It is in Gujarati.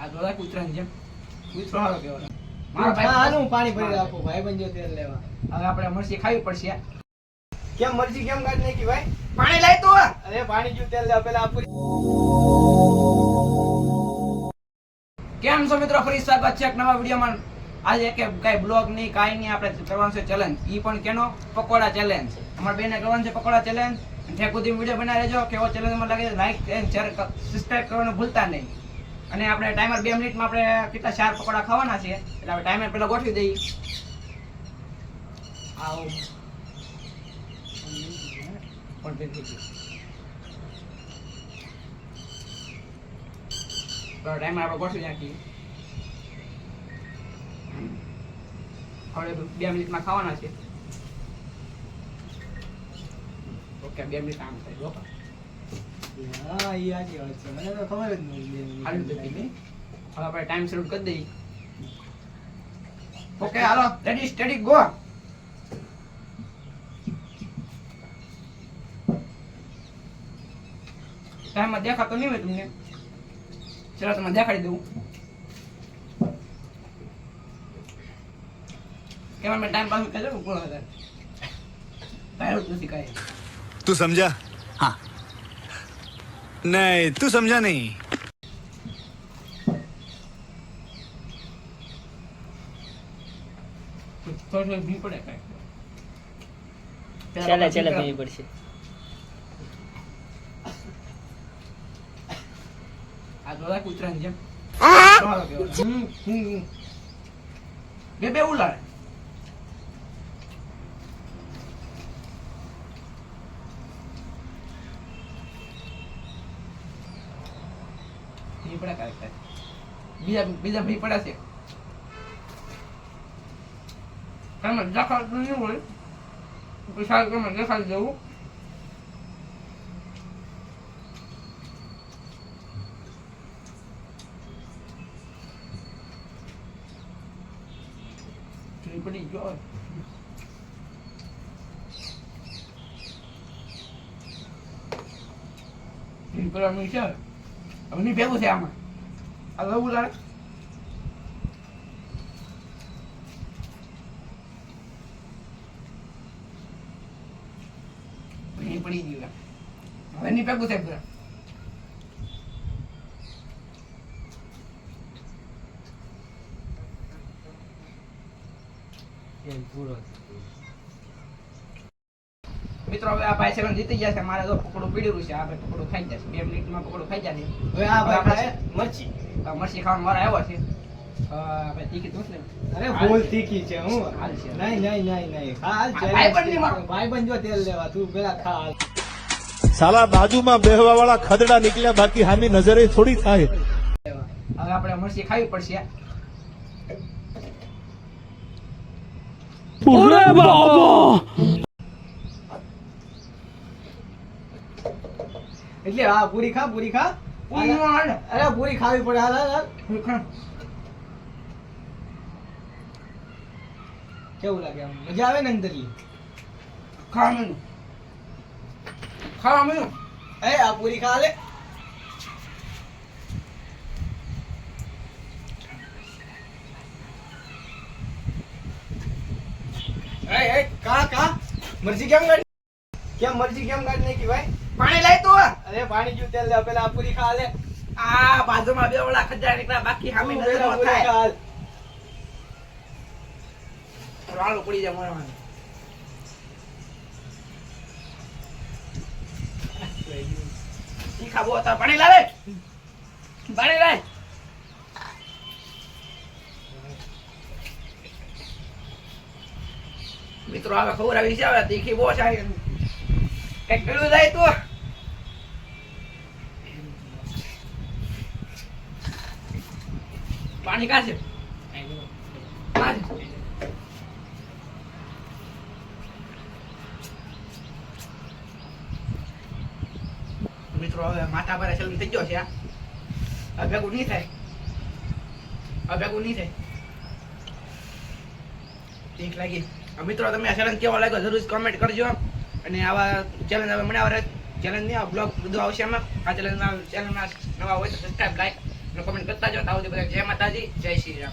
આ દોડા કૂતરાની જેમ કૂતરો હારો કહેવાનો. મારો ભાઈ આનું પાણી ભરી રાખો ભાઈ બંજો તેલ લેવા. હવે આપણે મરસી ખાવી પડશે. કેમ મરજી કેમ કાઢ નાખી ભાઈ? પાણી લાય તો. અરે પાણી જો તેલ લેવા પેલા આપું. કેમ છો મિત્રો, ફરી સ્વાગત છે એક નવા વિડીયોમાં. આજે કે કઈ બ્લોગ નહીં કાંઈ નહીં, આપણે કરવાનું છે ચેલેન્જ. ઈ પણ કેનો? પકોડા ચેલેન્જ. અમારા બેને કરવાનું છે પકોડા ચેલેન્જ. ઠેક સુધી વિડીયો બનાવી લેજો. કેવો ચેલેન્જમાં લાગે છે લાઈક એન્ડ શેર સબસ્ક્રાઇબ કરવાનું ભૂલતા નહીં. અને આપણે ટાઈમર 2 મિનિટમાં આપણે કેટલા 4 પકોડા ખાવાના છે, એટલે આપણે ટાઈમર પેલા ગોઠવી દઈએ. આવો પણ ભેગી ગઈ. ટાઈમર આપણે ગોઠવી નાખીએ. હવે 2 મિનિટમાં ખાવાના છે. ઓકે, 2 મિનિટ આમ થાય. જો હા ઈ આજી વાત છે, મને તો ખબર જ નહોતી. હાલ તો હવે આપણે ટાઈમ શરૂ કરી દઈએ. ઓકે હાલો, રેડી સ્ટેડી ગો. ટાઈમમાં દેખાતો નહીં હોય તમને, ચલો તમને દેખાડી દઉં. કેમ મેં ટાઈમ પાસ કર્યો પૂરો થાય કાંઈ નથી કાંઈ. तू समझा? हाँ नहीं तू समझा नहीं. થોડું ભી પડે કાંઈ. ચાલે પીવી પડશે. આ દોડા કૂતરાની જેમ બે ઉલાડે. ભી પડે કાંઈ બીજા ભી પડે છે. તમે દેખાડતું નહીં હોય પછી તમે દેખાડી દેવું. પડી ગયો પેલા છે હવે ભેગું છે આમાં. આ લવું લાગે પડી ગયું. હવે ની ભેગું છે પેલા. મિત્રો હવે આ ભાઈ સેવન જીતી ગયા છે. મારે તો પકોડું પીડ્યું છે. આપણે પકોડું ખાઈ જશે. 2 મિનિટમાં પકોડું ખાઈ જશે. હવે આ ભાઈ મરચી મરચી ખાવાનો વારો આવ્યો છે. આપણે તીખી દૂધ ને અરે બોલ તીખી છે હું. હાલ છે. નહીં હાલ ભાઈબંધ ની મારો. ભાઈ બંજો તેલ લેવા તું પેલા ખા. સાલા બાજુમાં બેહવા વાળા ખદડા નીકળ્યા, બાકી હામી નજરે થોડી થાય. હવે આપણે મરચી ખાવી પડશે. એટલે હા પૂરી ખા અરે પૂરી ખાવી પડે. હાલ કેવું લાગે? આમ મજા આવે ને અંદર? ખાવાનું એ આ પૂરી ખા લે. કા મરજી કેમ કાઢી નાખી ભાઈ? પાણી લાય તો. અરે પાણી જો તેલ લેવા પેલા આ પૂરી ખા લે. આ બાજુમાં બે ઓલા ખજા નીકળ્યા, બાકી સામે નજર ન થાય. રાળો પડી જાય મોઢામાં. તીખા બહુ હતા. પાણી લાવે. મિત્રો હવે ખબર આવી છે. હવે તીખી બહુ છે. કઈક પેલું જાય તો પાણી કાં છે? મિત્રો હવે માથા પર ચલન થઈ ગયો છે. આ ભેગું નહીં થાય. ઠીક લાગી. મિત્રો તમે આ ચેલેન્જ કેવો લાગ્યો જરૂર કમેન્ટ કરજો. અને આવા ચેલેન્જ હવે મને ચેલેન્જ નહીં, આ બ્લોગ બધું આવશે એમાં. આ ચેલેન્જમાં નવા હોય તો સબસ્ક્રાઇબ, લાઈક અને કમેન્ટ કરતા જાઓ. તાવ બધા જય માતાજી, જય શ્રી રામ.